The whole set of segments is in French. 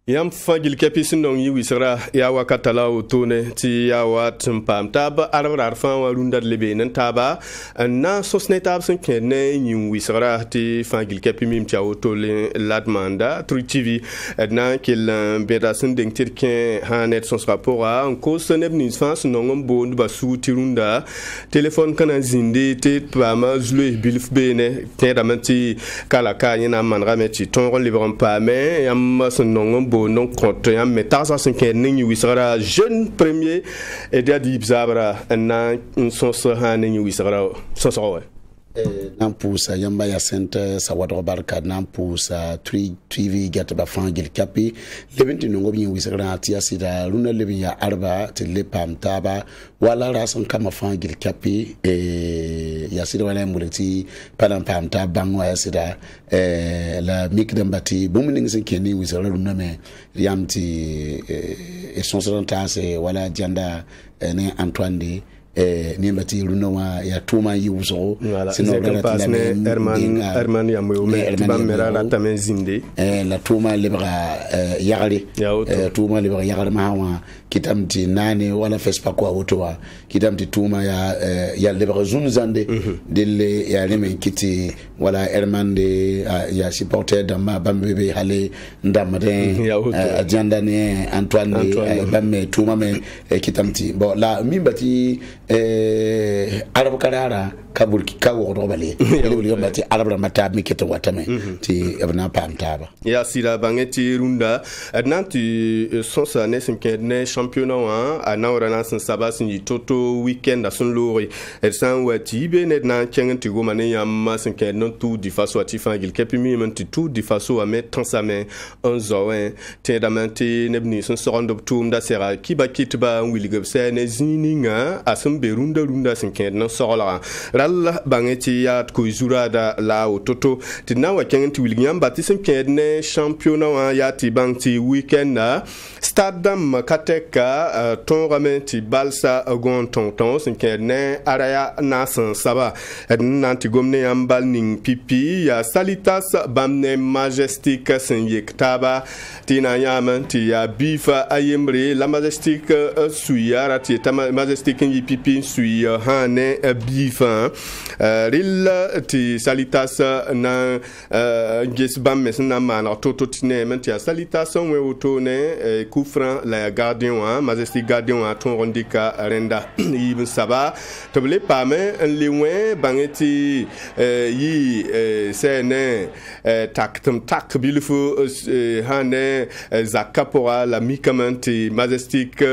Yam fagil kepisin dong yi wisra ya wakatala utune ti ya wat pam tab arvar fan wa rundar lebe nan taba na sosne tab sun kene yi wisra ti fagil kepi mim tia utole ladmanda Tru TV na kil beda sun ding tirken hanet son rapport en ko soneb ni fans nongom bon ba su tirunda téléphone kana zinde te pama zle bilf bene tedamanti kala ka yana manra meti ton libran pa mais yam son nongom non contre yam metasa sin ken ni wisara jeune premier et dia zabra na son so hanin wisara so so nan pusa yamba ya center sa wadro barka nan pusa TV get ba fangil kapi lebenti no ngobi wisara atia sida runa lebin ya arba te lepam taba wala rason kama fangil kapi ya sida wala muleti palam pam ta bangwa ya sida la mikdam bati bumuning sin keni wisara runa me yamti essentiellement tase wala janda ne Antoine ni mbati runawa ya tuma yuzo sino Herman ya mweme tibamera la tamen zinde la tuma libra yagari tuma libra yagari mahawa kitamti nane wala fespa kwa wotowa kitamti tuma ya libra zunzande dille ya leme kiti wala Herman de ya supporter dama bambebe hale ndamade agenda ne Antoine bamme tuma me kitamti bo la mimbati arab karara kabulki kawo robale lebuli yombati arab mata mikete watame ti abna pamtaba ya sila bangeti runda adnanti sonsa nesimkene championnat a nawrana san sabasin toto weekend asun lori ersan wati be nedna kengenti gomane yam sinke non tout di faso ati fangil kepimi menti tout di faso a met tansame un zoen tedamenti nebni sun sondo tum da sera kibakitba wiligabse ne zininga asum runda sinke non sola ral bangeti ya kuizura da la ototo tinawa kengenti william batisim kene championnat ya ti banti weekend na stade makateka ton ramenti balsa gon tonton sinke ne araya nasan saba nanti gomne yambal ning pipi ya salitas bamne majestic senyek taba tina yamanti ya bifa ayembre la majestic suyara ti majestic yi pipi suy hane bifa ril ti salitas na gesbam mesna mana toto tine menti ya salitas we otone koufran la gardien wa majestic gardien wa ton rondika renda ibn saba toble pa me lewen bangeti yi sene tak bilfu hane zakapora la mikamenti majestic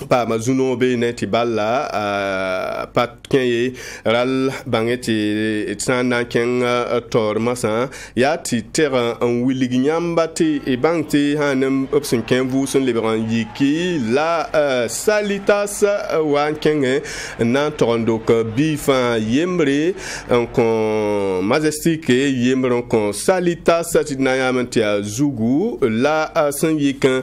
pa mazuno be neti balla pat kenye ral bangeti tsana ken tor masa ya ti terrain en williginyamba ti e bangti hanem option ken vous son libran yiki la salitas wan ken na tondo ko bifa yembre en kon majestic yembre kon salitas ti na yamanti azugu la san yikan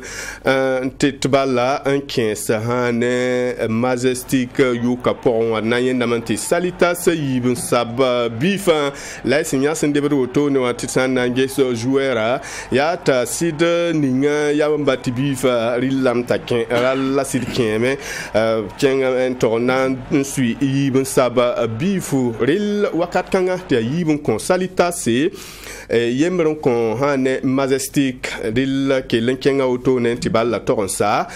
tetballa en 15 hane majestic yuka pour nayen damanti salitas yibun sab bifa la sinya sen debre auto ne watisan nange so jouera ya ta sid ninga ya mbati bifa rilam takin la sid keme kenga en tornan sui yibun sab bifu ril wakat kanga te yibun kon salitas yemron kon hane majestic ril ke lenkenga auto ne tiballa toronsa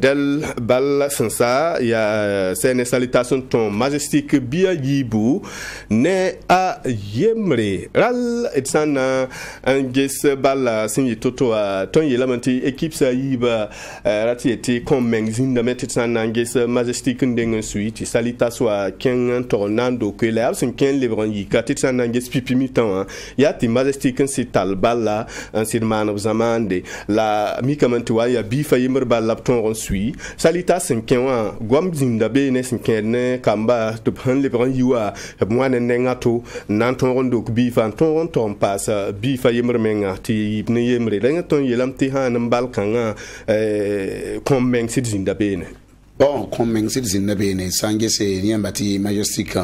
del bal sansa ya sene salutation ton majestic bia yibu ne a yemre ral etsana anges bal sinyi toto a ton yelamenti équipe sa yiba rati eti comme zinda metetsana anges majestic ndengen suite salutation a ken tornando que la sin ken lebron yika tetsana anges pipimi tan ya ti majestic si talbala en sirman zamande la mikamenti wa ya bifa yemre bal lapton suite salita sinkenwa gwam zinda be ne sinkene kamba to han le bran yiwa mwana nengato nanton rondo bi fan ton ton pasa bi fa yemre menga ti ne yemre la ton yelam ti han mbal kanga komeng sit zinda be ne bon komeng sit zinda be ne sange se niambati majestic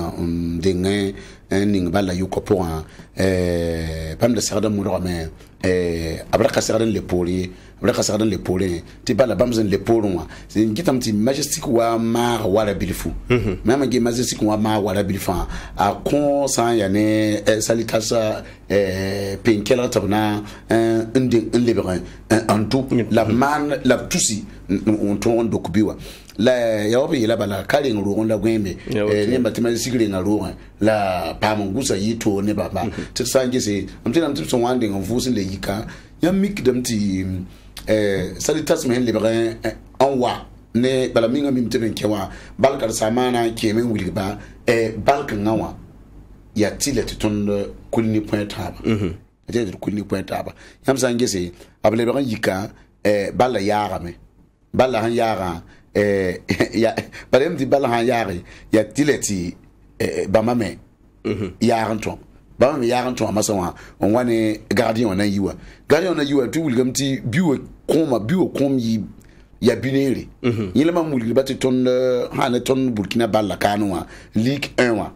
denga ning balla yuko pour pam de sarda mu mais abra ka sarda le poli abra ka sarda le poli ti balla bamzen le polwa c'est ngitam ti majestic wa ma wala bilifu même ngi majestic wa ma wala bilifu a kon san ya ne salitasa penkela tabna inde lebran en tout la man la tusi on ton dokubiwa la yaobi la bala kali nguru la gwembe ne batima sigire ngaro la pamungusa yito ne baba tsange se amtina mtso wande ngvusi le yika ya mikdam ti salitas men lebran en wa ne bala minga mimteben kewa balkar samana kemen wiliba balkan ngawa ya tilet ton kulni point taba ete kulni point taba yam sange se abale ban yika bala yaga me bala han yaga ya balem di bala han yaga ya tileti bamame yaga ton bamame yaga ton amasawa on wane gardien na yiwa tu wulgamti biwo kom yi ya binere yilama mulgi bati ton hana ton Burkina balla kanwa Ligue 1 wa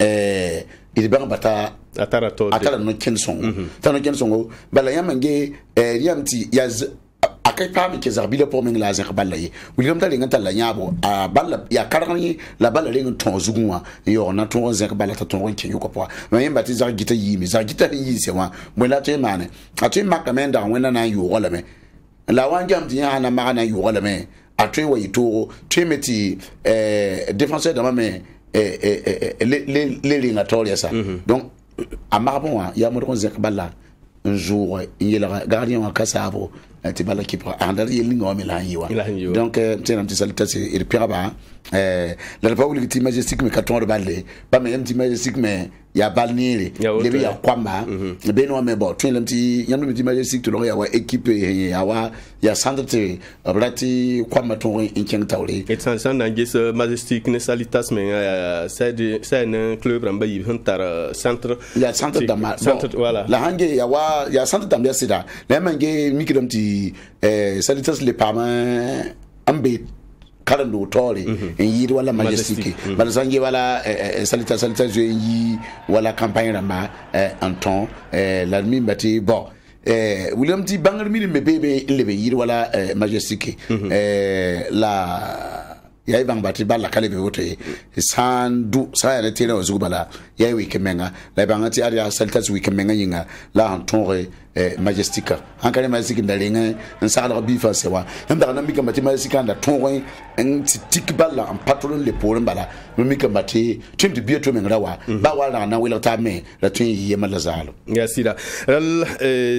il ba bata atara no kenson tano kenson bala yamange yamti yaz akai pami ke zarbile pour min la zer balla yi william tali ngata la nyabo a balla ya karani la balla le ton zugunwa yo na ton zer balla ta ton ken yo ko po ma yamba ti zar gita yi mi zar gita yi se wa mo la te mane ati makamenda wena na yo wala me la wanjam ti yana magana yo wala me atwe wa yitoro twemeti défenseur de mame les ligatoires ça donc à Marbon il y a mon zek balla un jour il y a le gardien en Kassavo ti balla qui prend andar il lingo mi la yiwa donc c'est un petit salutation et piraba la République ti majestique mais 14 balle pas même ti majestique mais il y a balniri lebi ya kwamba beno me bo twin lemti yamno ti majestique to ya wa équipe ya wa ya centre brati kwamba to in king tawle et sans nangis majestique ne salitas mais c'est un club ramba yi huntar centre ya centre dama centre voilà la hange ya wa ya centre dama sida la mange mikidam ti salitas le pama ambe karando tori en yiri wala majestique bala sangi wala salita yi wala campagne rama en temps la mi bati bon William ti bangal mi me bebe lebe yiri wala majestique la yayi bang bati bala kale be wote sandu sa ya tena ozubala yayi wikemenga la bangati aria salita wikemenga yinga la en temps majestique hankane majestique ndalenga nsala bi fa sewa ndara na mika mati majestique nda tonwe en tik balla en patron le pour mbala mika mati tim de bieto mengrawa ba wala na wela ta me la tun yi malazalo ya sida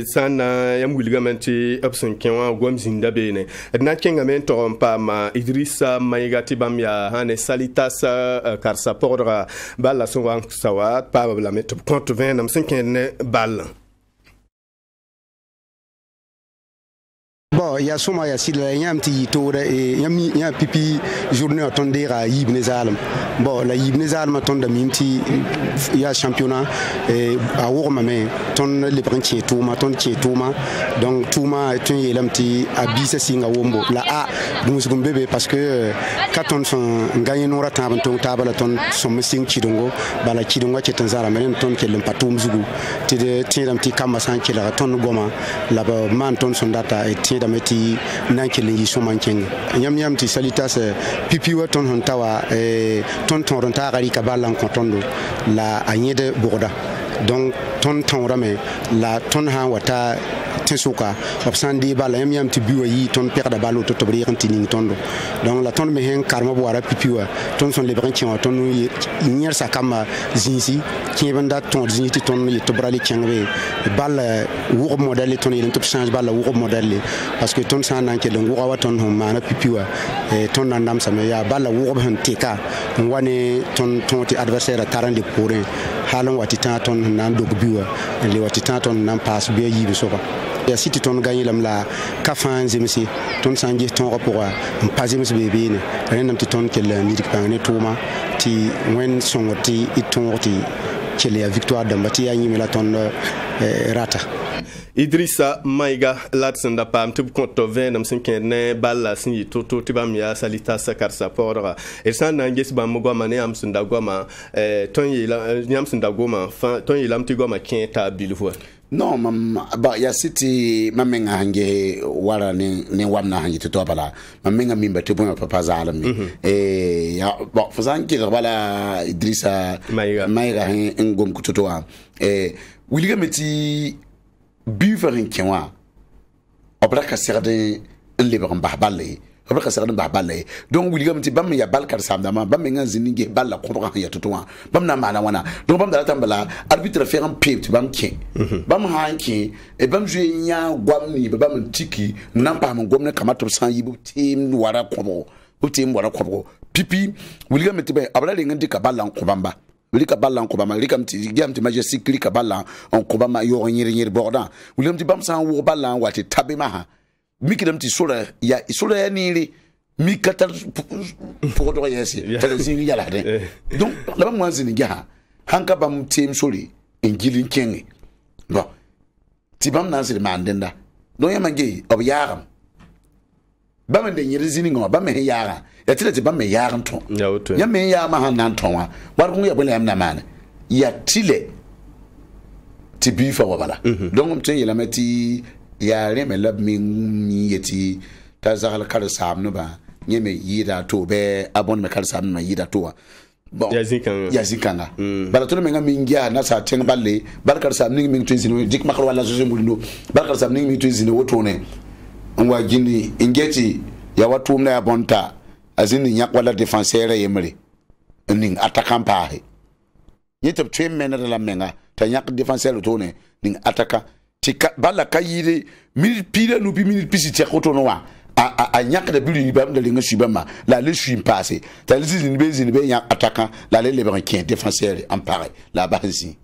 sana yam wilgamenti option kenwa gomzinda bene na kenga mento pa ma Idrissa Maigati bam ya hane salitas karsa podra balla sowa sawa pa la met compte 20 nam 5 balle. Bon, il y a souvent il y a un petit tour et il y a pipi journée à tonder à Ibn Zalm. Bon, la Ibn Zalm tond de minti il y a championnat et à Ourmame ton les branchiers Touma ton qui Touma donc Touma est un petit abisse singa wombo la a nous sommes bébé parce que quand on sont gagné nos ratons ton table ton son sing chidongo bala chidongo qui tanzara mais ton qui l'empatum zugu tu un petit kamasan qui la ton goma la man ton son data et dameti nankele yi somankeng nyam ti salitas pipi wa ton hontawa ton ronta gari kabala kontondo la anyede borda donc ton rame la ton ha wata tesuka obsandi bala yam ti biwa yi ton perda balo to tobri rentini tondo donc la ton me hen karma boara pipiwa ton son le branchi ton nyer sakama zinsi ki banda ton ziniti ton yi to brali kengbe bala wo modèle ton yi to change bala wo modèle parce que ton san nan ke le wo ton ho mana pipiwa ton nandam sa me ya bala wo ban teka wane ton ti adversaire tarande pouré halon watita ton nan dog biwa le watita ton nan passe biya yi bisoka ya siti ton gagné la kafan zemsi ton sangi ton rapport un pas zemsi bébé ne rien petit ton que le nidik pangné touma ti wen songoti iton ti que la victoire de Mbati ya nyimela ton rata Idrissa Maïga Latsenda Pam tu konto venam sinkene balla sinyi toto tibam ya salita sakar sapora et san nanges ba mogwa mane am sunda goma ton yila nyam sunda goma ton yilam ti goma kenta bilvo non ba ya city mamenga hange wara ne wamna hange to bala mamenga mimba te bon papa zalam ya bon fazan ki bala Idrissa Maïga ngom kutotoa wiliga meti biverin kenwa obra ka serde leber mbahballe obra ka serde mbahballe donc wiliga meti bam ya balkar samdama bam nga zininge balla ko ba ya totoa bam na mana wana donc bam da tambala arbitre faire un pip bam ken bam hanki e bam jouer nya gwamni bam tiki nan pa mon gomna kamato san yibu tim wara ko tim wara ko pipi wiliga meti be abra le ngandi ka balla ko bamba Lika balla en kobama lika mti gamti majestic lika balla en kobama yo nyiri bordan wulim ti bam san wo balla wati tabima ha mikidam ti sola ya sola ni mi katar pour do yesi telezini yala de donc la bam wanzini ga hanka bam tim soli ngilin kengi bon ti bam nan sir mandenda don yamange ob yaram bam de nyiri zini ngo bam he yara ya tile bam me yaran ton ya me ya ma han nan ton wa war ko ya bole am na man ya tile ti bi fa wala donc mtin yela meti ya re me lab mi yeti ta zagal kar sam no ba nyeme yida to be abon me kar sam ma yida to bon ya zikanga bala to me ngam ngia na sa ten balle barkar sam ni mi twizino dik makar wala so sembulindo barkar sam ni mi twizino woto ne ngwa jini ingeti ya watu mna ya bonta azini nyak wala défenseur yemre ning attaquant pare yetop twem mena la menga ta nyak défenseur to ne ning attaquant tika bala kayire minute pile no bi minute pisi ti ko to no wa a nyak de bulu bam de linga subama la le suis passé ta le zini be nyak attaquant la le qui défenseur en pare la base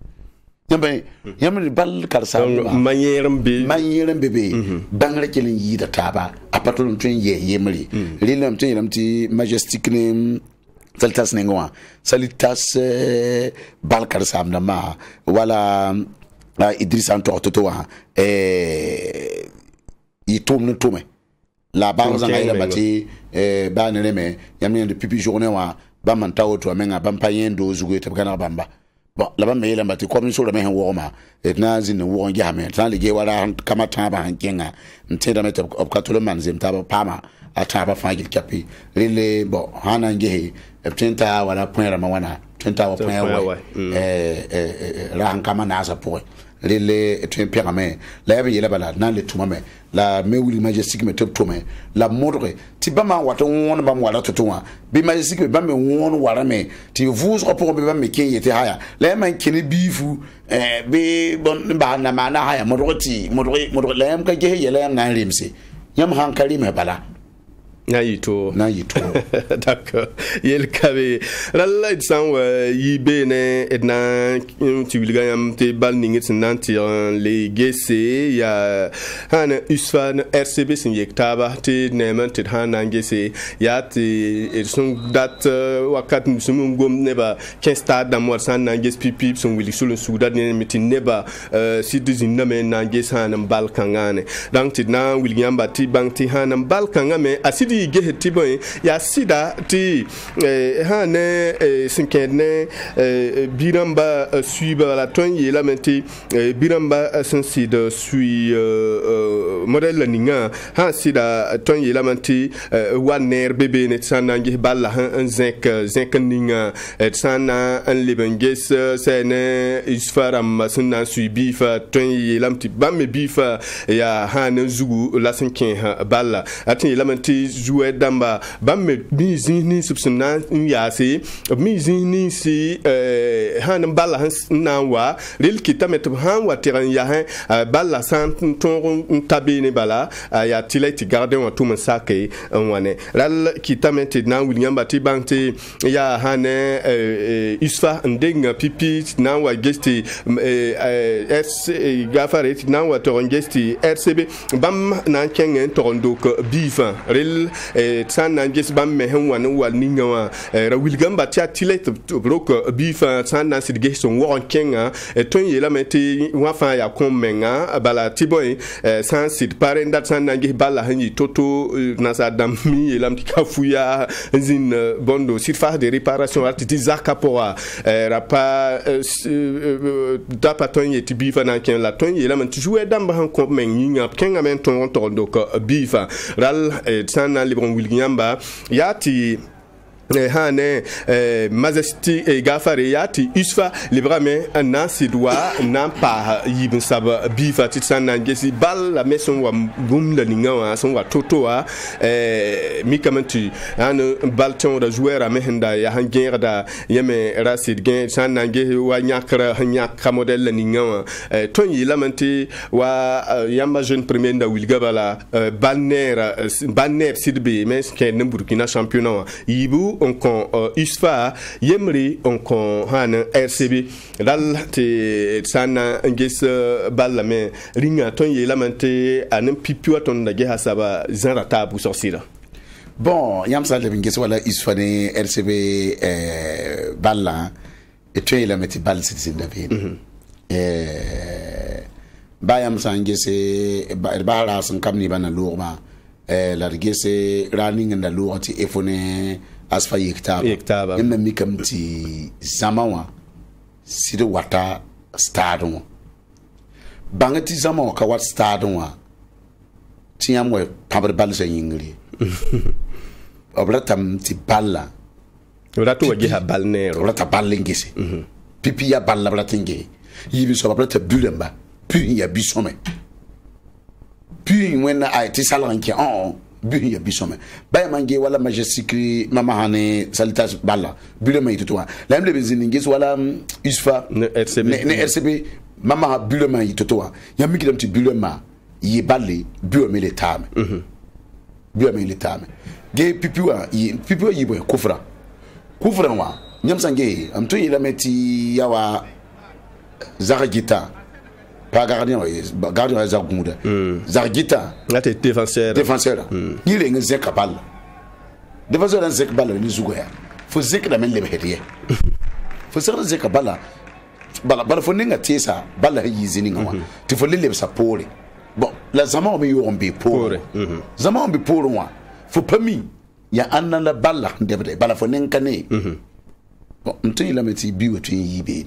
yamre bal karsa manière bebe bangre kelin yida taba apatulun tun yemri lilam tun yamti majestic ne salitas nengoa salitas bal karsa amna wala Idrissa Antototoa yitum tume la banza ngaila bati ba neme yamne de pipi journée wa ba mantawo to menga bampayendo zugo tabkana bamba bon là-bas mais là bati comme sur le même woma et na zin wo ngi hame tan le ge wala kama tan ba hankenga nteda met op katolo manzem taba pama ataba fangil kapi lele bon hana ngi e tenta wala point ra mawana tenta wa point wa ran kama na sa point lele tu pyramé la yabe yela bala na le tumame la me wili majestic me top tume la modre ti bama wato won ba mo wala totoa bi majestic be bama won wara me ti vous rapport be bama ken yete haya la man ken bifu be bon ba na mana haya modre la yam ka ge yela yam na rimse yam hankali me bala Nayito d'accord yel kabe la itsan yibene edna tu wilgam te bal ningit nanti le gese ya hana usfan RCB sin yektaba te neman te hana ngese ya te son dat wakat musum gom neba 15 stade da mo san nanges pipi son wili sulun suda ne miti neba si dizin na men nanges hana bal kangane donc te na wilgam bati bank te hana bal kangame asidi ge tiboy ya sida ti hane sinkene biramba suiba la ton yela menti biramba senside sui model ninga ha sida ton yela menti waner bebe ne sana ngi balla un zinc ninga sana un libenges sene isfaram sunna sui bifa ton yela menti bamme bifa ya hane zugu la sinken balla atin yela menti jouer damba bamme mizini subsuna yasi mizini si han balla na wa ril kitamet han wa tiran ya han balla sant ton tabine bala ya tilati garden wa tout sake wane ral kitamet na William Bati banti ya han isfa ndeng pipi na wa gesti s gafaret na wa toron gesti RCB bam na kengen torondo ko bifa ril san nan ges bam me hen wan wal ninga wa ra wilgam ba tia tilet brok bifa san nan sid ges son won kenga ton yela meti wa fa ya kon menga bala tiboy san sid parenda san nan ges bala hanyi toto na sa dami yela mti kafuya zin bondo surface de réparation artiti zakapora rapa dapa ton yeti bifa na ken la ton yela mti jouer damba han kon menga kenga men ton donc bifa ral san libron williamba yati hane majesty e gafare yati usfa librame nan sidwa nan pa yibin saba bifa titsan nan gesi bal la maison wa bum la ninga son wa toto wa mi kamanti an balton da joueur a mehenda ya hangera da yeme rasid gen san nan ge wa nyakra model la ninga ton yi lamanti wa yamba jeune premier da wilgabala banner sidbe mais ken Burkina championnat yibu on kon USFA yemri on kon han RCB dal te sana ngis balame ringa ton ye lamante anen pipiwa ton da ge hasaba zanrata bu sorcira bon yam sa le ngis wala USFA ne RCB balla et tu la meti bal citizen david bayam sa ngis ba ra san kamni bana lourma la ngis running nda lourti efone asfa yektaba yemna mikam ti zamawa sido wata stardom bangati zamawa ka wat stardom wa tiyam we pabar balsa yingri obratam ti balla obratu wajiha balnero obrata ballingisi pipi ya balla bratinge yibi so obrata bulemba puis ya bisome puis when I ti salanki on buhin ya bisome bay mangi wala majestikri mama hane salitas balla bulema yitutwa la mle beziningi wala USFA ne RCB mama bulema yitutwa ya mikidam ti bulema yi balle bulema le tame bulema le tame ge pipiwa yibo kufra wa nyamsange amto yila meti yawa zaragita pas gardien za gumuda zargita là t'es défenseur il est zeka bal défenseur dans zeka bal ni zugoya faut zeka da men le hediye faut zeka bala faut ninga tesa bala yizini ngwa tu faut le sa pole bon la zaman mi yo ombe pole zaman ombe pole wa faut pas mi ya anna la bala ndebe bala faut ninka ne bon mtu ila meti biwo tu yibe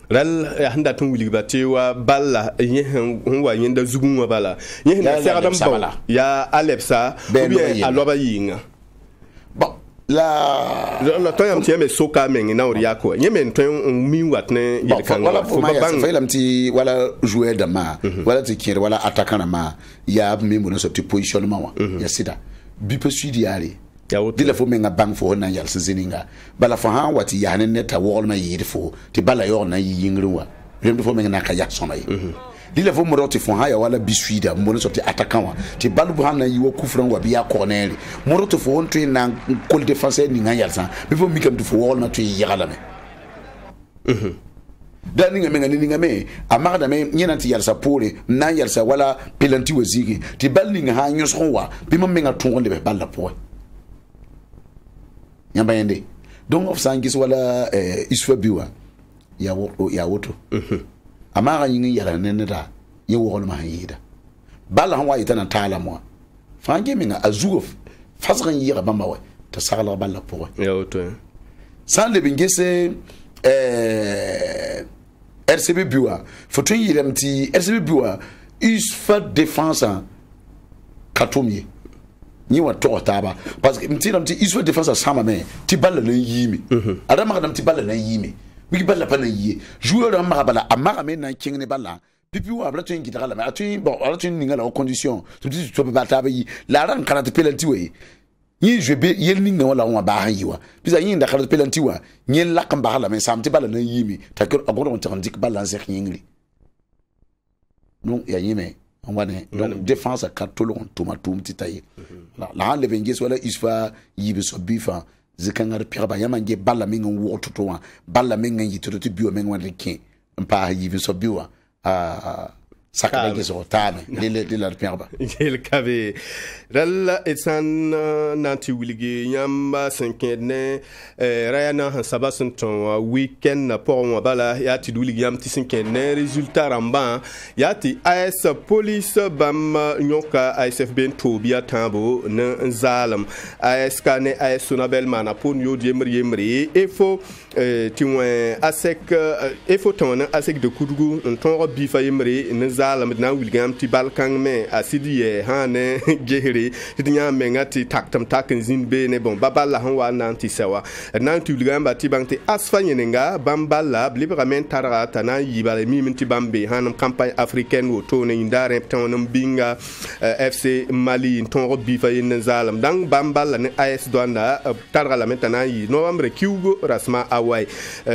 ral handa tun wuli bate wa balla yehen wa yenda zugun wa bala yehen da saradam ba ya alepsa ou bien aloba yinga bon la to yam tieme soka men na ori yako yemen to mi watne yelkan wala fo ba failam ti wala joueur de ma wala ti kire wala attaquant ma ya mi mo no so ti positionnement wa ya sida bi pe sudi yari dila fo menga bang fo na yal sizininga bala fo ha wati ya ne neta wol na yiri fo ti bala yo na yingruwa rem fo menga na ka ya soma yi dila fo mo roti fo ha ya wala bisuida mo so ti attaquant wa ti balu bu ha na yiwo kufran wa biya corner mo roti fo on tu na col défenseur ni nga yal san bi fo mi kam tu fo wol na tu yigala me dani nga menga ni nga me amara me nyina ti yal sa pole na yal sa wala pelanti wazigi ti bal ni nga ha nyos wa bi mo menga tonde be balla po nyamba yende donc of sangis wala USFA biwa ya woto amara yingi yara neneta ye wol ma yida bala han wa yitana tala mo fange minga azugo fasran yira bamba wa ta sagala balla po ya woto sande bingese RCB biwa foto yiramti RCB biwa USFA défense katomie ni wa to taba parce que mtiram ti USFA défense sama me ti balla na yimi adama kadam ti balla na yimi wi balla pa na yi joueur am balla amara me na kingne balla pipi wa bla to ngi dala me atu bon ala tu ninga la condition tu peux pas taba yi la ran kana te penalty we yi je be yel ninga wala on ba han yiwa bisa yi nda kana penalty wa nyen la kan ba hala me sam ti balla na yimi ta ko agodo on tan dik balla se khingli non ya yime on va donc défense à katolon tomatum titaye la le benges wala USFA yibe so bifa zikangar piraba yamange balla minga woto to wa balla minga yitoro to biwo minga wande kin mpa yibe so biwa sakana ke so tame le la perba il kave dal etsan nanti wiligi nyamba senkene rayana han sabasun ton weekend na por mo bala yati wiligi yam tisenkene résultat ramba yati AS police bam nyoka ASF ben tobia tambo na zalam AS kane AS sonabel mana pon yo yemri efo tiwen asek efo ton asek de kudugu ton bifa yemri na zalam na wilgam ti balkang me asidi ye hane gehre tinya mengati taktam takin zinbe ne bon babala han wa nanti sawa nanti wilgam ba ti bangte asfanye nga bambala librament tara tana yibale mi minti bambe hanam campagne africaine wo to ne indare ton binga FC Mali ton bifa yin zalam dang bambala ne AS Douane tara la metana yi novembre kiugo rasma awai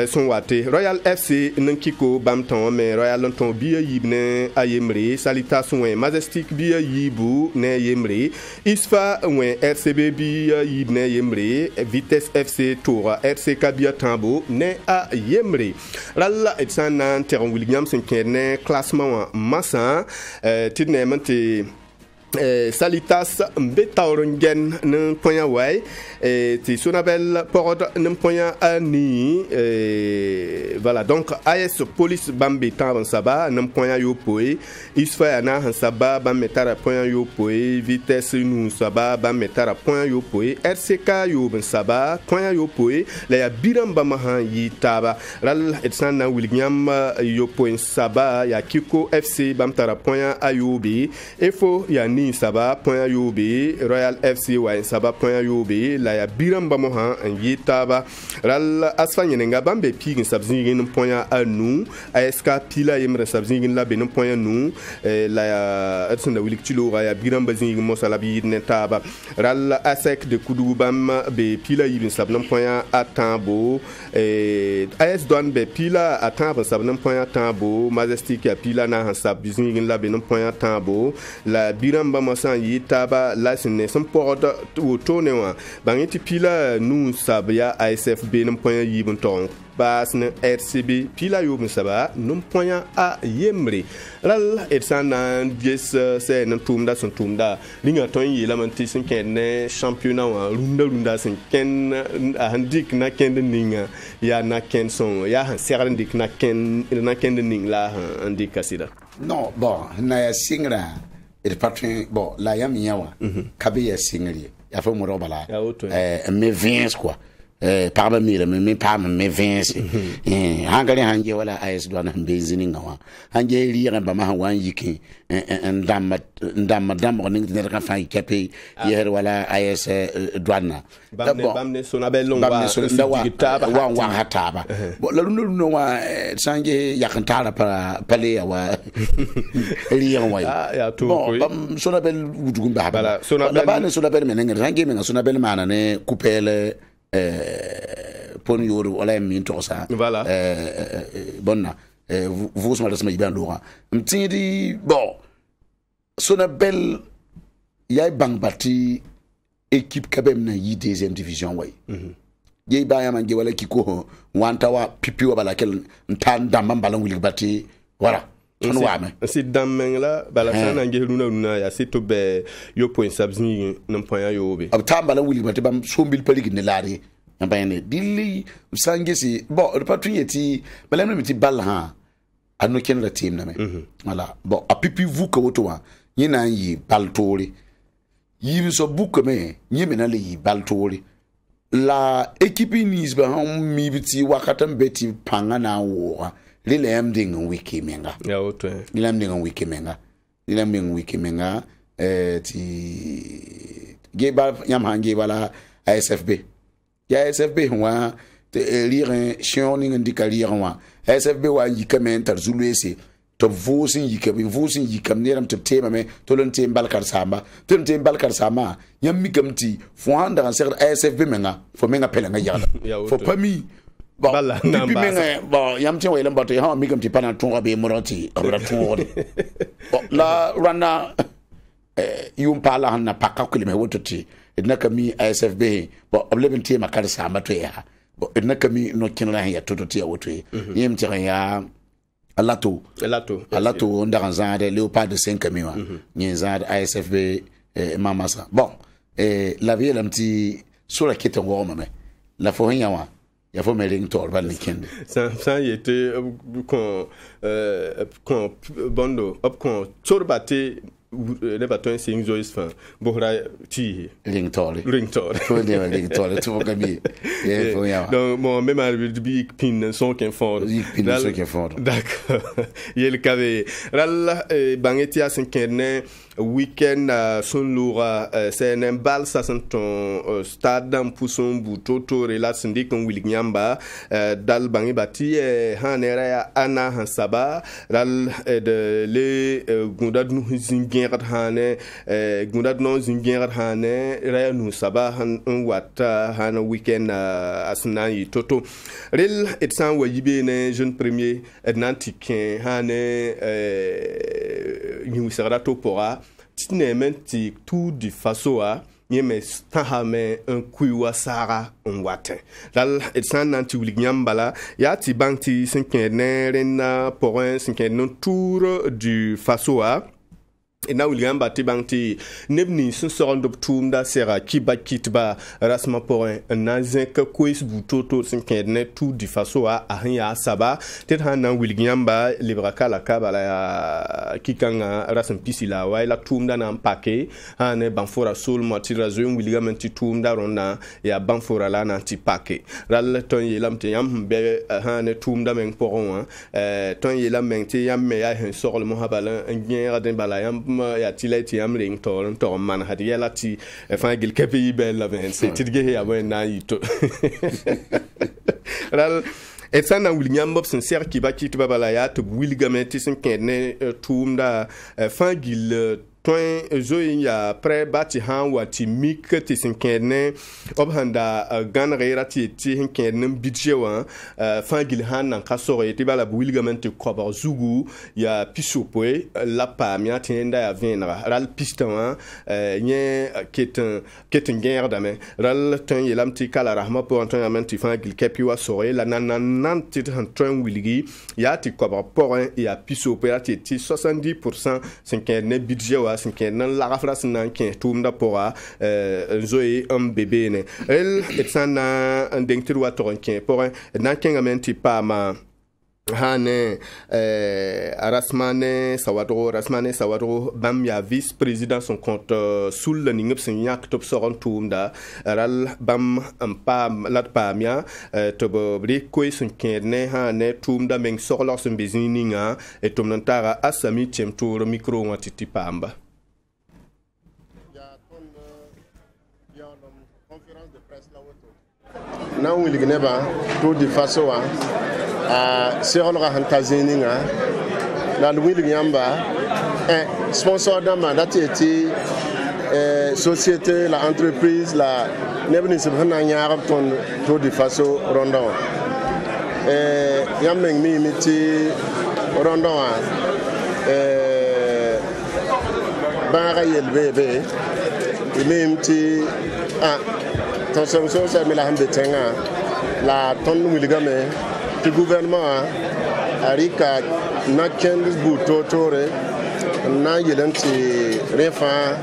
son wate Royal FC nankiko bamton me Royal ton biya yibne ayemre Salitation Majestic biya yibu ne yemre Isfa wen RCB biya yibne yemre Vitesse FC Toura RCK biya tambo ne a yemre lalla etsana Terran Williams kene classement massa tidne mante Salitas mbetauringen nan ponya way ti sonabel porod nan ponya ani voilà donc AS police bambe tan saba nan ponya yo poe isfa na han saba bam metara ponya yo poe vitesse nu saba bam metara ponya yo poe RCK yo ben saba ponya yo poe la ya biramba mahan yitaba ral etsana William yo poe saba ya Kiko FC bam tara ponya ayobi efo ya ni saba point yobe Royal FC wa saba point yobe la ya biramba mohan en yitaba ral asfanye nga bambe pigin sabzingin point anu ASK pila yemre sabzingin la ben point nu la ya atsunda wilikchilo ya biramba zingin mosala bi netaba ral asek de kudu bam be pila yibin sabnan point atambo AS Douane be pila atambo sabnan point atambo Majestic ya pila na sabzingin la ben point atambo la biramba mosan yitaba la sine son porte autone wa bangiti pila nu sabya ASFB num point yibun ton bas ne RCB pila yobun saba num point a yemre ral etsana dies se nan tumda son tumda linga ton yi lamanti sin ken championnat wa runda sin ken handik na ken ninga ya na ken son ya han serrandik na ken ning la handik asida non bon na ya singra et patron bon la yam yawa kabe ya singri ya fa mo robala me vins quoi parba mire me parma me vins hangale hanje wala AS Douane mbezini ngawa hanje liya ba ma wan yiki ndam ko ning der ka fa kepe yer wala AS Douane bamne sonabel long wa wa hataba bo la no wa sanje yakantara pale ya wa liya wa ya to bam sonabel wudugumba bala sonabel menenge range menga sonabel mana ne coupele pon yoro wala min to sa voilà bonna vous ma dasma iban dora mtindi bon sonabel yay bang bati équipe kabem na yi deuxième division way yey baya man wala kiko wanta wa pipi wa bala kel ntan dam balan wili bati voilà on wame si dammen la bala sana ngeluna ya sito be yo point sabzni non point yo be ab tambala wuli bati bam sombil paligi ne lari ambayne dilli sangesi bon le patriote balam mi ti bal ha anu ken la team na me voilà bon a pipi vous ko to wa nyina yi bal tori yi so buko me nyime na le yi bal tori la équipe nis ba mi biti wakatam beti panga na wo lile amding wiki menga ya oto lile amding wiki menga ti geba yam hange wala ASFB ya ASFB wa lire shioning ndika lire wa ASFB wa yikamentar zulwese to vosin yikam neram to tema me to lon tem balkar sama yam mikamti fo handa ser ASFB menga fo menga pelenga yala fo pami bon pipi menga bon yam tin waylam bato ha migam ti pana ton be morati abra ton bon la rana yum pala hanna pakka ko le me wototi ednaka mi ASFB bon obleben ti makar sama to ya bon ednaka mi no kinra ya tototi ya woto yem ti ya Alato on da zande Léopard de 5 miwa ni zande ASFB mamasa bon la vie la petit sur la quête en mais la fohnya wa ya fo meling tor ban kende ça y était quand bondo op quand turbate le bâton c'est une joyeuse fin bohra ti ring tor faut dire ring tor tout gabi donc mon même avec big pin son qu'un fort d'accord il y a le cavé là bangeti à 5 week-end son loura c'est un bal ça sont ton stade dans pousson butoto relation dit qu'on will nyamba dal bangi bati hanera ana hansaba dal de le gundad nu zingerat hane gundad non zingerat hane raya nu saba han wata han week-end asna yi toto rel et san wayibe ne jeune premier nantikin hane ni sera to pora tinementi tout du faso a yeme stahame un kuiwa sara un watin dal et san nanti wilignambala ya ti banti 5 na porin 5 non tour du faso a et na William Bati Banti nebni sun soron dop tumda sera kiba kitba rasma porin na zinka quiz butoto sin kedne tout di faso a ya saba tet han na William ba libraka la kabala ya kikanga rasm pisila wa la tumda na mpake han banfora sol matira zo William anti tumda ronna ya banfora la na anti pake ral ton yelam te yam be han tumda men poron ton yelam men te yam me ya hen sorol mo habala ngera den bala yam ya tilati am ring to man hadiya lati fa gil kepi bella ben c'est tidge ya ben na yito ral et ça na William Bob sincère qui va quitter bala ya to wilgamenti sin kenne tumda fa gil toin zo ya pre bati han wati mik ti sin kenne obhanda gan reirati ti hin kenne bidjewa fangil han nan kasore ti bala wilgamenti koba zugu ya pisopoe la pamia tinda ya venra ral piston nye keten guerre dame ral ton yelam ti kala rahma pour ton amenti fangil kepi wa sore la nan ti han ton wilgi ya ti koba porin ya pisopoe ti 70% sin kenne bidjewa sin kenan la rafras nan ken tumda pora zoe bébé ne el etsana ndengtir wa toron ken pora nan ken amenti pa ma hane rasmane sawadro bam ya vice président son compte sul le ningep sen yak top soron tumda ral bam pa lat pa mia to bri ko sen kene hane tumda meng sorlor sen bizininga et tumnantara asami tiem tour micro watiti pamba na wili gneba to di faso wa serol ga hantazininga na wili nyamba sponsor dama dati société la entreprise la nebni subhana nyaarab ton to di faso rondon yameng mi miti rondon baga yelbebe imimti attention ça me la hambe tenga la ton wiligame le gouvernement arika na kendis butotore na yelanti refa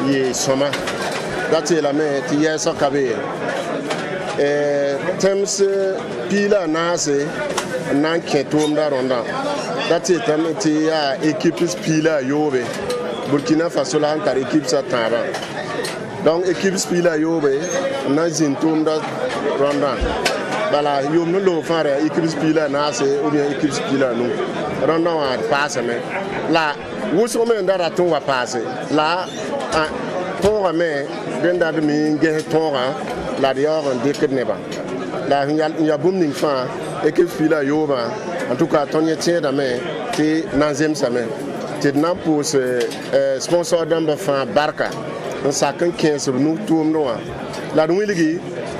ye soma dati la me ti yesa kabe tems pila nase nan ketum da ronda dati tamti ya équipe pila yobe Burkina Faso la tar équipe sa taba donc équipe spila yobe na zintumda ronda bala yom no lo fare équipe spila na se ou bien équipe spila no ronda wa passe mais la wuso men dara ton wa passe la ton mais denda de mi nge ton la dior on décret ne ba la ya bum ning fa équipe spila yoba en tout cas ton tient da mais ti nanzem semaine ti nan pour sponsor d'amba fa barka on sakan 15 nous tourne noa la nwiligi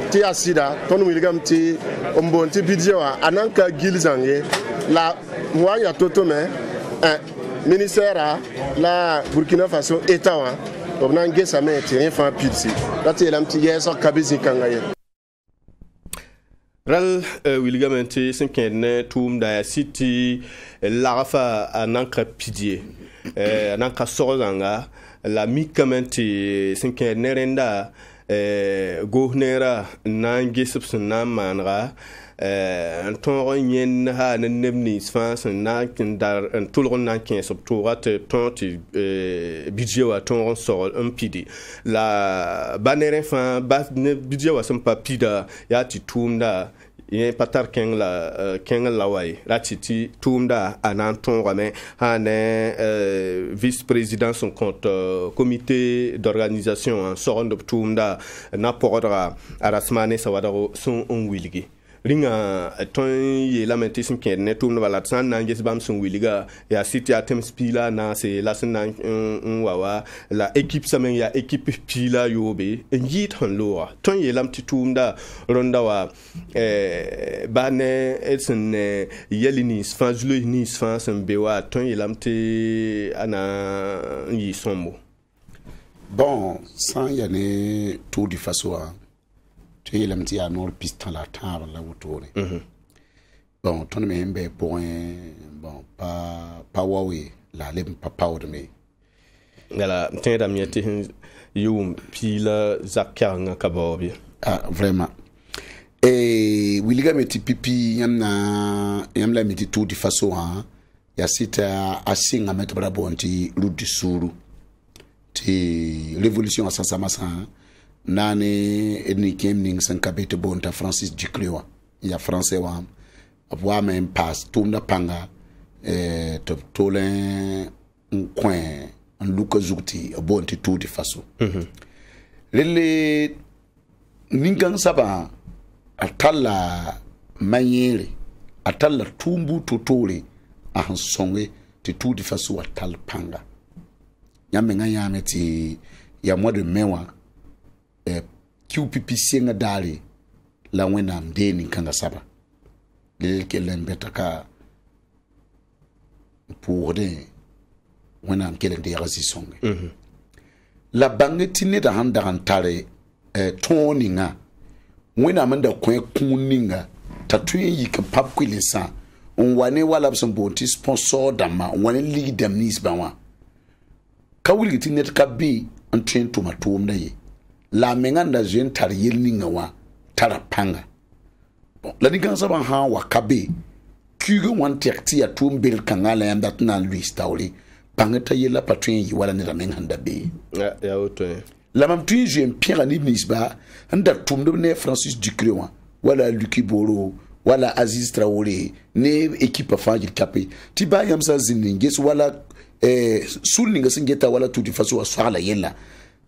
ti asida ton wiligam ti ombon ti bidjewa ananka gilzange la moi ya toto me ministère la Burkina Faso etawa obnan gesa me ti rien fa pilsi la ti lam ti yeso kabizi kangaye ral wilgamenti sinkene tum da city larafa ananka pidie ananka sorozanga la mikamenti sinkene renda gohnera nangisps na manra ton yen ha nemni sfans na kindar tulron na kin subtorat tonti budget wa ton sort un pidi la banere fin budget wa sem papida ya ti tumda yen patar ken la way ratiti tumda anan ton rame hane vice président son compte comité d'organisation en soron de tumda na podra arasmane sawadaro son on wilgi ringa ton ye lamenti sin ken tum no balat san na nges bam sun wiliga ya city atem spila na se la sin na wawa la équipe samen ya équipe pila yobe njit han loa ton ye lamti tum da ronda wa bane etsen yelini sfanjlo ni sfansen bewa ton ye lamti ana yi sombo bon sans y ne tout de façon tu es l'amti à nord piston la table là autour. Bon, ton membre point bon pas Huawei la lem pas power me. Ngala tenda miete yum pila zakanga kabobi. Ah vraiment. Et wiliga meti pipi yamna yamla meti tout de façon hein. Ya sita asinga mettre bra bonti ludu suru. Ti révolution à Sansamasa. Nane eni kemning san kabete bonta Francis Diclewa ya français wa wa même passe tumda panga to tolen coin en luka zukti bonti tout de façon lele ningang saba atalla mayere atalla tumbu totore a hansonge te tout de façon atal panga yamenga yameti ya mois de mai QPP senga dali la wena mdeni kanga saba le kelen betaka pour de wena kelen de yasi songe la bangeti ne da handa hantare toninga wena manda kwen kuninga tatuye yika pap kwilesa on wane wala bson bonti sponsor dama wane ligi damnis bawa kawili tinet kabi en train to matum na ye la menganda jen tar yelninga wa tarapanga bon la ni gansa ban ha wa kabe kugo wan tekti ya tumbel kangala yanda tuna Louis Tauli pangata yela patrin yi wala ni la menganda be ya auto la mam tun jen Pierre Anibnis ba anda tumdo ne Francis Diclewa wala Lucky Boro wala Aziz Traoré ne équipe fajil kapé tiba yamsa zininges wala sulninga singeta wala tout de façon swala yella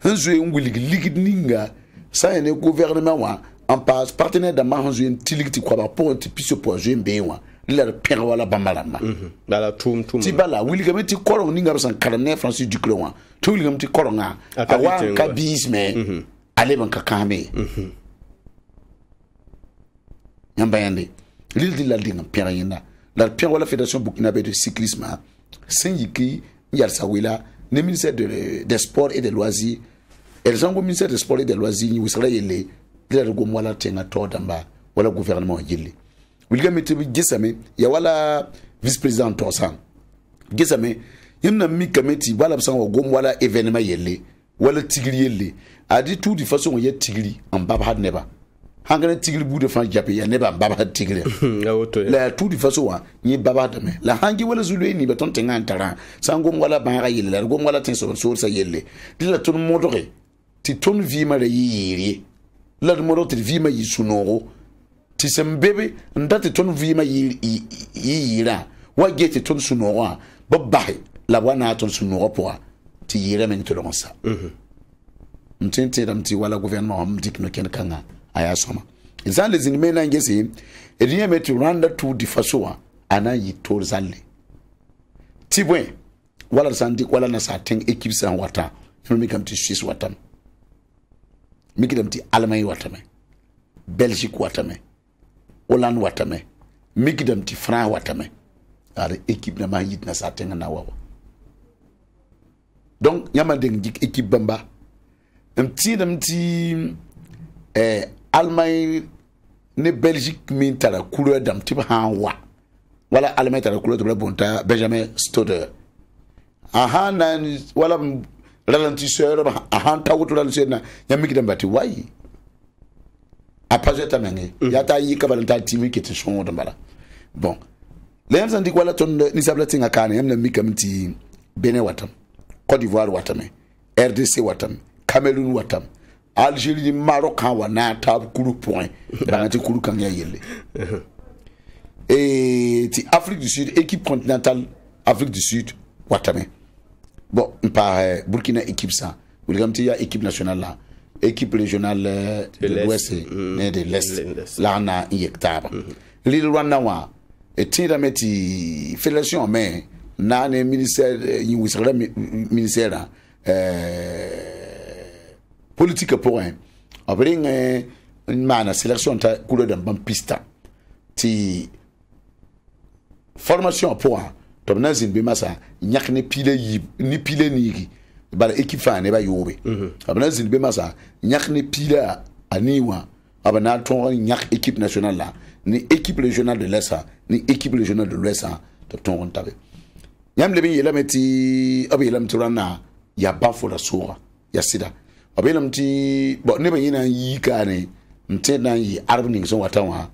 hanzo ngwiligi ninga ça ne gouvernement wa en passe partenaire de hanzo tiligti kwa ba pour ti piso pour jouer benwa la père wala bamalama bala tum ti bala wilgamenti koro ninga san carnet Francis Diclewa to wilgamenti koro nga awa kabisme ale ban kakame yamba yande l'île la dinga père yina la père wala fédération burkinabé de cyclisme syndiki yarsa wila le ministère des sports et des loisirs elles ont le ministère des sports et des loisirs ni wisala yele la go wala tenga to damba wala gouvernement yele wilga meti gesame ya wala vice président tosan gesame yimna mi kameti wala bsan go wala événement yele wala tigri yele adi tout de façon ya tigri en baba had neba hangana tigri bu de fan jappé ya neba baba had tigri la tout de façon wa ni baba dame la hangi wala zulu ni beton tenga antara sango wala banga yele la go wala tin so sa yele dila ton modore ti ton vima la yiri la modore ti vima yi sunoro ti sembebe ndati ton vima yira wa gete ton sunoro babai la wana ton sunoro pour ti yira men to lonsa mtente damti wala gouvernement amdik no ken kanga aya soma izale zinimena ngesi ediye metu randa tu di fasoa ana yito zalle tibwe wala sandi wala na satin équipe san wata mi kamti Suisse watam mi kamti Allemagne watame Belgique watame Hollande watame mi kamti France watame are équipe na ma yit na satin na wawa donc yama deng équipe bamba mti Allemagne ne Belgique min tara couleur dam type hanwa wala Allemagne tara couleur de bonta Benjamin Stoder aha nan wala ralentisseur aha ta wuto ralentisseur na yamiki dambati wai apajeta menge yata yi kabalanta timi kete son dambala bon les gens dit wala ton ni sablating akane yamna mikamti Benin watam Côte d'Ivoire watam RDC watam Cameroun watam Algérie Maroc wa na tab kulu point bangati kulu kan ya yelle et ti Afrique du Sud équipe continentale Afrique du Sud watame bon par Burkina équipe ça vous regardez ya équipe nationale là équipe régionale de l'Ouest et de l'Est là na yectaba l'île Rwanda wa et tira meti fédération mais na ne ministère ministère politique pour un après une mana sélection ta couleur d'un bon pista ti formation pour un tobna zimbe masa nyak ne pile yi ni pile ni bala équipe fa ne ba yobe abana zimbe masa nyak ne pile aniwa abana ton nyak équipe nationale là ni équipe régionale de l'Est ni équipe régionale de l'Ouest to ton tabe yam le bi yelameti abi yelamti rana ya bafo la sura ya sida abelam ti bo ne ba yina yi kane nte na yi arbning so watawa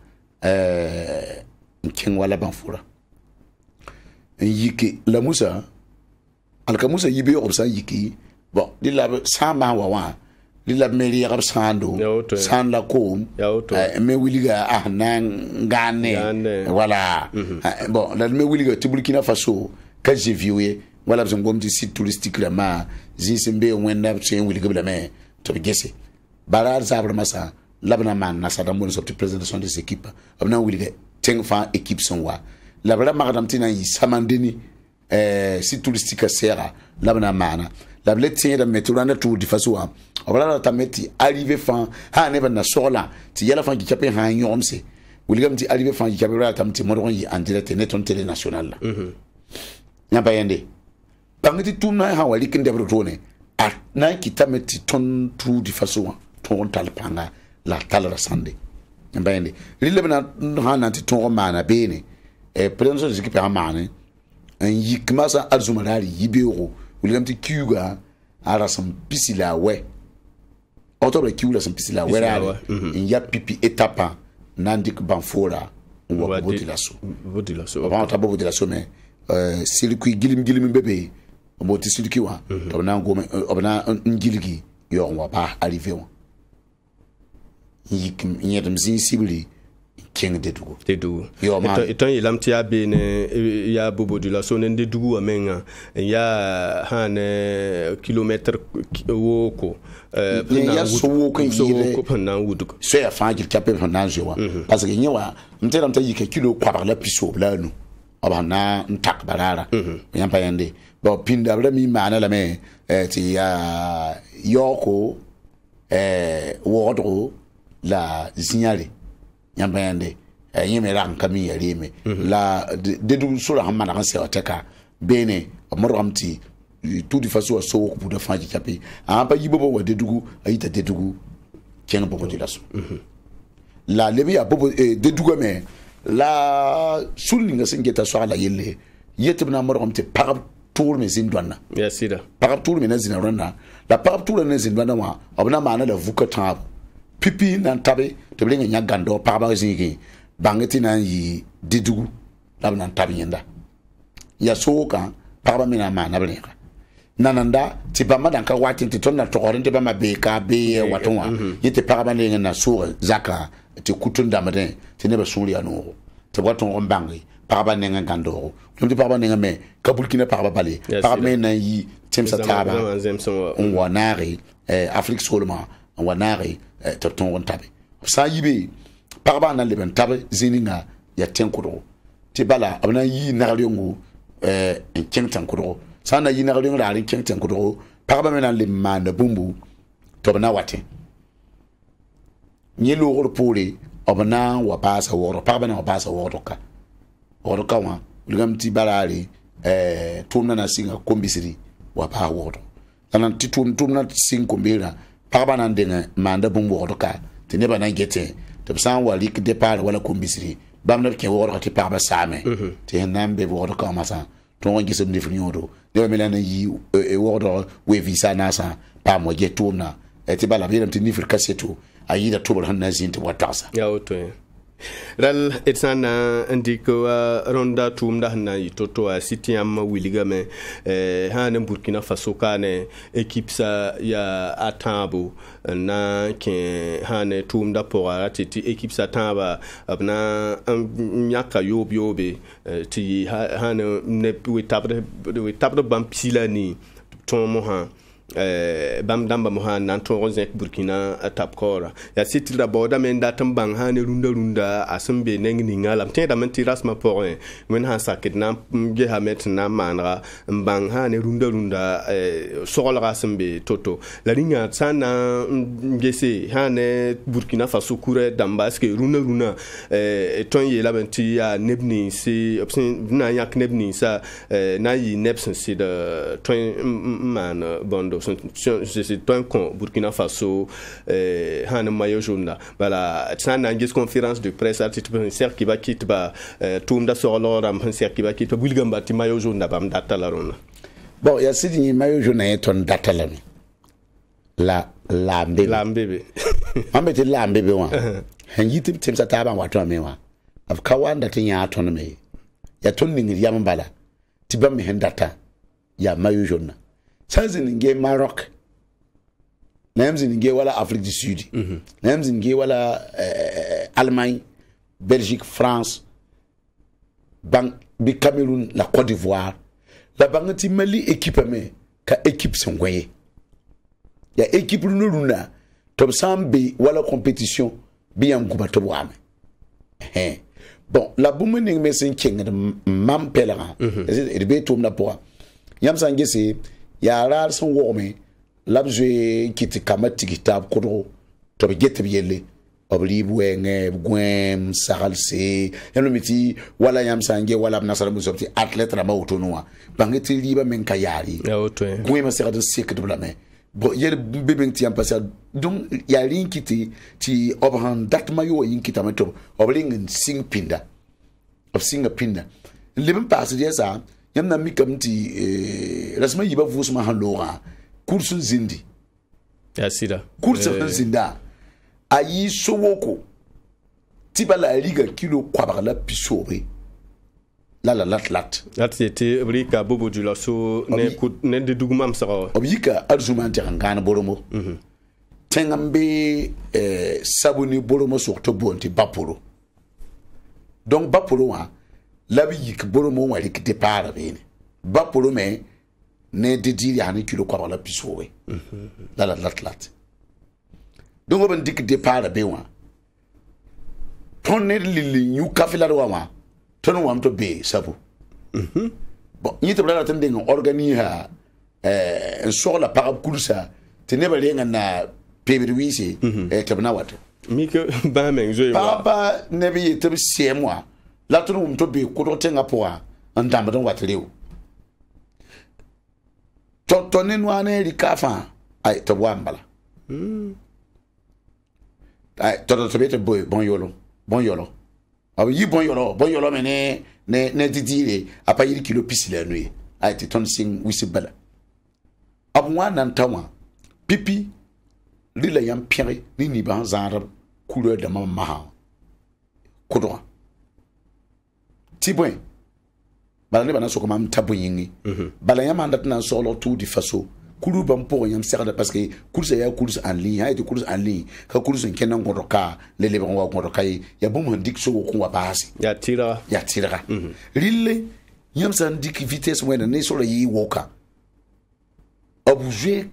nkin wala banfura yiki la musa alka musa yibe obsa yiki bon dilla sama wa dilla meri yarab sando san la ko me wiliga nan ngane voilà bon la me wiliga tibulkina faso ka j'ai viewé wala bzon gomti site touristique la ma zisimbe wenda tsen wiliga bla me to gese barar zabre masa labna man na sadam bon sorti présentation des équipes abna wiliga teng fa équipe son wa la bla magadam tina yi samandeni site touristique sera labna mana la bla tien da meturana tour di faso wa wala ta meti arrivé fan ha ne na sola ti yala fan ki chape ha nyomse wiliga mti arrivé fan ki chape ra tamti modon yi en direct net on télé national la nyamba yende bangiti tuna ha wali kinde brotone a na kitameti ton trou di façon ton tal panga la talra sande nyamba yende lile bana ha nanti ton mana bene président de l'équipe amane en yikmasa azumarari yibero uligamti kiuga ara sam pisila we autobre kiula sam pisila we ra en ya pipi etapa nandik banfora wa bodilaso ba ta bodilaso me circuit gilim bébé mo ti circuit wa to na ngoma obna ngiligi yo wa ba arrivé wa yik nyedam zin sibili king de dugu yo ma eton yelam ti abene ya bobo de la sonen de dugu amenga ya han kilomètre woko ya so woko yile na wudu so ya fa jil capé na jewa parce que nyewa mtelam ta yike kilo kwa par la piso blanu abana ntak barara yampa yande bo pinda bla mi mana la me ti ya yoko wodro la signalé yampa yande yeme ran kami yarime la dedu sura hamana kan se oteka bene moramti tout de façon so ko de fanji kapi amba yibobo wa dedugu ayita dedugu ken bobo dilaso la lebi ya bobo dedugu me la soulinga singeta so ala yelle yetibna moramti parab tour me zindwana ya sida parab tour me na zinarana la parab tour na zindwana wa abna mana la vuka pipi nan tabe to blinga nyagando paraba zingi bangeti nan yi dedugu labna tabe yenda ya soka paraba mina mana blinga nananda ti ba madanka wati ti tonna to orinte ba mabeka be watonwa yete paraba lenga na so zaka ti kutunda maden ti ne ba suri anu ti waton ombangi paraba nenga gando ti paraba nenga me kabulkina paraba bale paraba me na yi timsa taba on wanari Afrique seulement on wanari to ton tabe sa yibe paraba na leben tabe zininga ya tenkuro ti bala abna yi nagaliongo en kentan kuro sana yi nagaliongo la rin kentan kuro paraba me na le manda bumbu to na wate nyelo wor pole obna wa pasa woro paraba na wa pasa woro ka wa ligam ti balari tumna na singa kombisiri wa pa woro tanan ti tumna singa kombira paraba na ndenga manda bumbu woro ka tineba na gete te san wali ki départ wala ko bisri bam na ke woro ti pa ba same te nambe woro ko masa to won gisum ni fnyodo de me lana yi woro we visa na sa pa mo je tuna e ti bala biram ti ni fir kasetu ayi da tubul hanna zin ti watasa ya oto ral etsana ndiko ronda tumda na itoto a city am wiliga me hane Burkina Faso kane équipe sa ya atambo na ke hane tumda pora titi équipe sa tamba abna nyaka yobe ti hane ne we tabre bampila ni tomo ha bam damba mo han nan to rozek Burkina tapkora ya sitil da boda men da tambang han runda asembe neng ni ngalam te da men tiras ma porin men han sakit na ge hamet na manra mbang han runda sola asembe toto la linya sana ngese han Burkina Faso kure damba ske runa ton ye la benti ya nebni si opsin na yak nebni sa na yi nebsen si de ton man bondo c'est un con Burkina Faso han maillot jaune voilà ça na ngis conférence de presse article ser qui va quitter ba tumda solo ram ser qui va quitter bulgamba ti maillot jaune bam data la ron bon ya sidi maillot jaune ton data la mi la mbebe ambe ti la mbebe wa han yitim tim sa taban wato me wa af kawanda tin ya ton me ya ton ni yam bala ti bam me hen data ya maillot jaune Sanzi ninge Maroc, namzi ninge wala Afrique du Sud, namzi ninge wala Allemagne, Belgique, France, bi Cameroun, la Côte d'Ivoire, la bangati Mali équipe me ka équipe songwaye. Ya équipe luna tom sambi wala compétition bi am kuba to wame. Bon, la boum ning me sen king de mam pelera. Et be tom na poa. Yam sangese ya rar son wome labje kiti kamati kitab kodo to be get yelle obli buenge gwem sagalse yano miti wala yam sange wala nasara musopti athlète na mautonwa bangeti liba men kayari ya oto gwem sera de sek de blame bo yel bebe ti am passé donc ya lin kiti ti obhan dat mayo yin kitamato obling sing pinda of singa pinda liben passe dia sa yamna mikamti rasma yiba vusma halora kursun zindi ya sida kursun zinda ayi sowoko tibala liga kilo kwabara la pisobe la lat c'était brika bobo du lasso ne de dugumam sara obika arjuma ngana boromo tengambe sabuni boromo sokto bonti baporo donc baporo wa labi yik boromo wali ki départ bene baporo me ne de diri ani kilo kwabara la pisobe la lat donc on dit que départ be wa ton ne lili ñu kafila do wa ton wam to be sabu bon ñi to bla tan de organiser sur la parab kursa te ne bale ngana pebe wisi e tabna wato mi que ba men joy wa papa ne bi te se moi la ton wam to be ko do tenga poa andamba don watrew to ne no ane ri kafa ay to wambala ay to bete boy bon yolo aw yi bon yolo me ne didire apa yiri kilo pisila nuy ay ti ton sing wisi bala abwa nan tawa pipi lila yam pire ni ban zanra couleur de mama kodwa tibwen bala ne bana soko mam tabuyingi bala yam andat nan solo tout di faso kulu ban po yam serda parce que course ya course en ligne ha de course en ligne ka course kenan ngodoka lele ban wa ngodoka ya bum handik so ko wa basi ya tira rille yam san dik vitesse wena ne so yi woka objet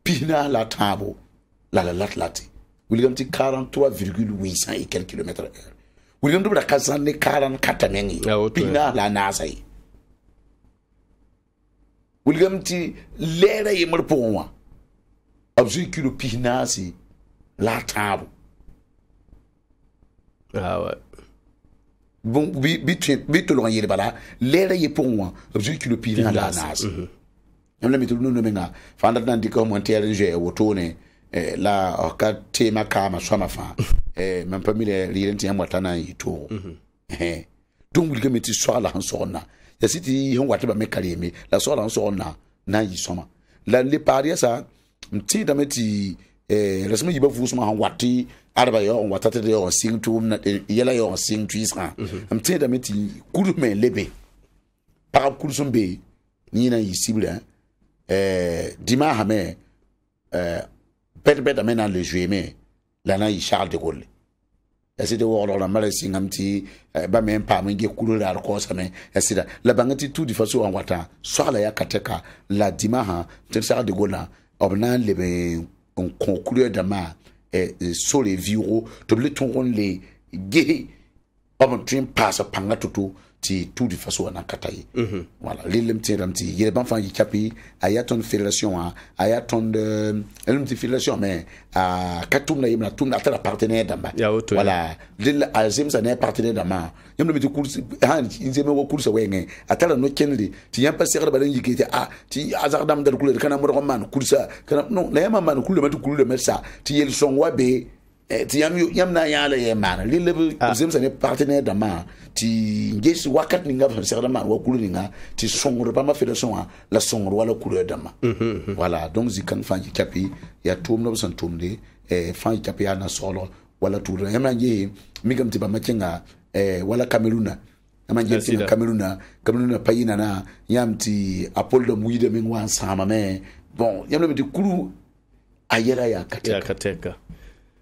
pina la tabo la lati William ti 43,800 et quelques kilomètres heure William do da kasan ne 44 mengi pina la nasai William ti lera yi marponwa abzu kilo pihnasi la tabo ouais bon bi to lo yele bala lera yi ponwa abzu kilo pihna la nas on la metu no menga fanda nan diko monter je wotone la ka tema kama swama fa même pas mille rilenti ya watana ito donc il gameti soir la hansona ya siti hon wata ba mekalemi la soir la hansona na yisoma la le paria ça mti dameti resmi yiba fusuma hon wati arba yo on watata de on sing to na yela yo on sing to isra mti dameti kudu men lebe par kudu sombe ni na yisible dima hame bet mena le jouer mais la na Charles de Gaulle asida woro la mala singamti ba men pa mange kulu la ko same asida la bangati tout di façon en wata soxla ya kateka la dimaha te Charles de Gaulle obna le on conclure dama sur les viro to le ton les gay on train passe panga tutu ti tout de façon en kataye voilà l'ilm tiramti yele ban fan kapi ayaton fédération ayaton de l'ilm fédération mais à katum na yimna tum na tala partenaire damba voilà l'il azim ça n'est partenaire damba yimna biti course han inzeme wo course wenge atala no kenli ti yam passer ba dan yikiti ti azar dam dal couleur kana mo man course kana non na yam man couleur matu couleur mais ça ti yel son wabe ti yam na yala yemana l'il azim ça n'est partenaire damba ti ngesi wakat ninga passer dama wa couleur ninga ti songro ba ma fédération la songro wala couleur dama voilà donc zikan fanji kapi ya tum no san tumde fanji kapi ana solo wala tour yamna ngi migam ti ba makenga wala Camerouna amanje ti Camerouna payina na yamti Apollo Muide mingwa sama me bon yamna mi ti kuru ayera ya kateka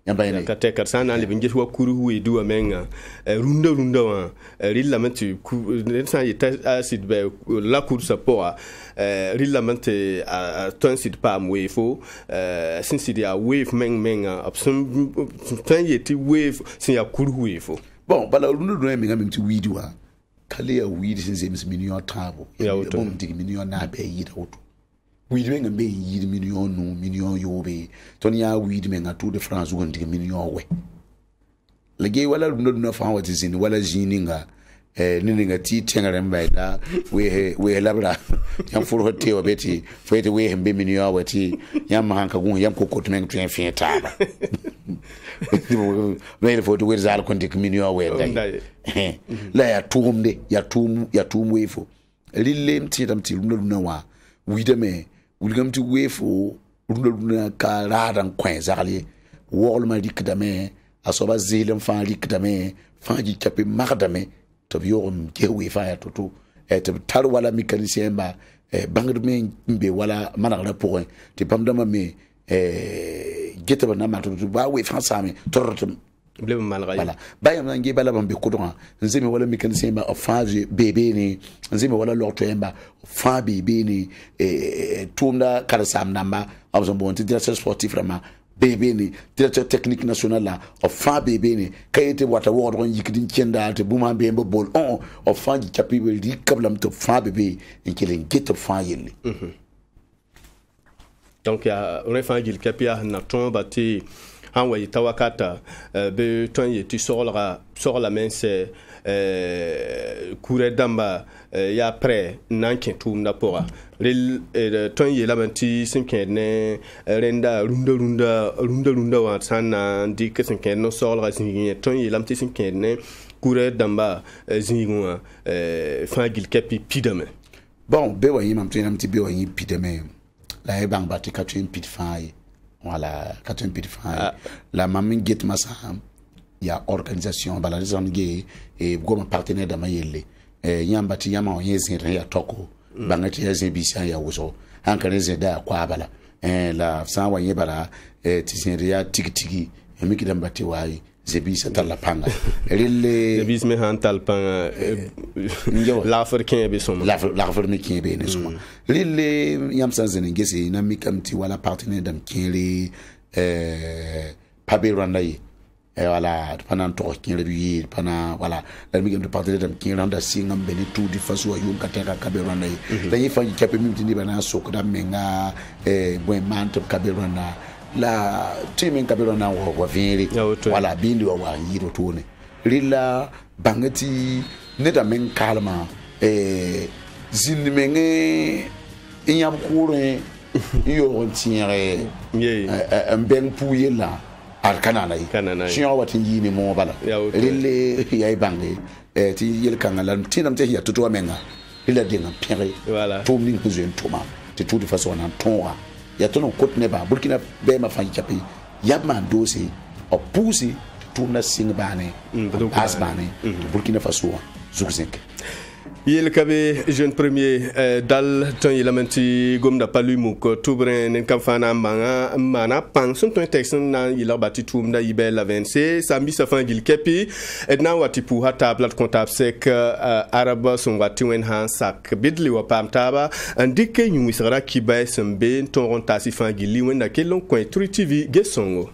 ya kateka sana le bingi wa kuru we du amenga runda wa rilament san yeta acid be la cour support rilament a transit pa mwefo since dia wave menga option tan yeti wave sin ya kuru wefo bon bala runda menga mti widiwa kale ya widi since million tabo bon dig million na be yida wutu weed men be yid million yobe tonya weed men a Tour de France won dig million we lege wala no fa wati zin wala jininga nininga ti tengare mbaida we labra yam furo hote obeti fete we hembe million wati yam hanka gun yam kokot men tuen fin taba mais faut we zal kon dig million we dai la ya tum we fo lille mti damti luna wa weed me wilgam ti wefo runa ka radan kwen zali wol ma dikdame asoba zilim fa dikdame fa ji kapi magdame to biyorum gewe fa ya toto to tar wala mécanicien ba bangd me mbe wala manara pour ti pamdama me geta ba na matu ba we fa sami tortum blem malray voilà bayam na ngi bala bambe kudon nzeme wala mécanicien ba faje bébé ni nzeme wala lorto emba fa bébé ni tourna karsam namba abson bon directeur sportif vraiment bébé ni directeur technique national la fa bébé ni kayete wata wodon yikidin kenda te buma be bol on fa di capable di kablam to fa bébé nkelen get fa yelle donc ya on fa gil kapia na tombati han wa tawakata be ton yeti sur la main c'est couré damba ya près nankin tum na pora le ton ye labanti sinkene renda runda wa sana di que sinkene no sur la sinkene ton ye lamti sinkene couré damba zingon fangil kapi pidame bon be wa yimam tinam ti be wa yi pidame la e bang bati ka tin pit fay voilà quand un peu la maman get massa ya organisation balarizan ge et goma partenaire da mayelle yambati yama yezin ya toko bangati ya zebisa ya wuso hankare da kwa bala la sawa yebara tisinria tikitiki emiki dambati wai zebisa talapanga rille zebis me han talpanga l'africain be soma l'africain be ne soma rille yamsa zenengesi na mikamti wala partenaire dam kiri pabe randai voilà pendant to kiri bi pana voilà la mikamti partenaire dam kiri randa singam beni tout di façon yum kateka kabe randai la yifa kape mimti ni bana sokda menga boy mant kabe randa la timen kabelo na wa viri wala bindi wa yiro tone lila bangati neta men kalma zindi menge inyam kure yo tiere ben pouye la kanana shi ya watin yi ne mo bala rille yayi bangi ti yel kangala tinam te ya tutu amenga ila dinga pere to min kuzen toma te tout de façon en tonra ya tono côte ne ba Burkina be ma fa chapi ya ma dosi o pusi tuna sing bane as bane Burkina Faso zugzek il kabe jeune premier dal ton ilamenti gomda palumu ko tubren en kamfana manga mana pang son ton texte na il bati tumda ibel la 26 sambi sa fan gil kepi edna wati pu hata plat comptable sek araba son wati wen han sak bidli wa pamtaba andike nyu misra kibay sembe ton ronta si fan gili wen na kelon coin 3 TV gesongo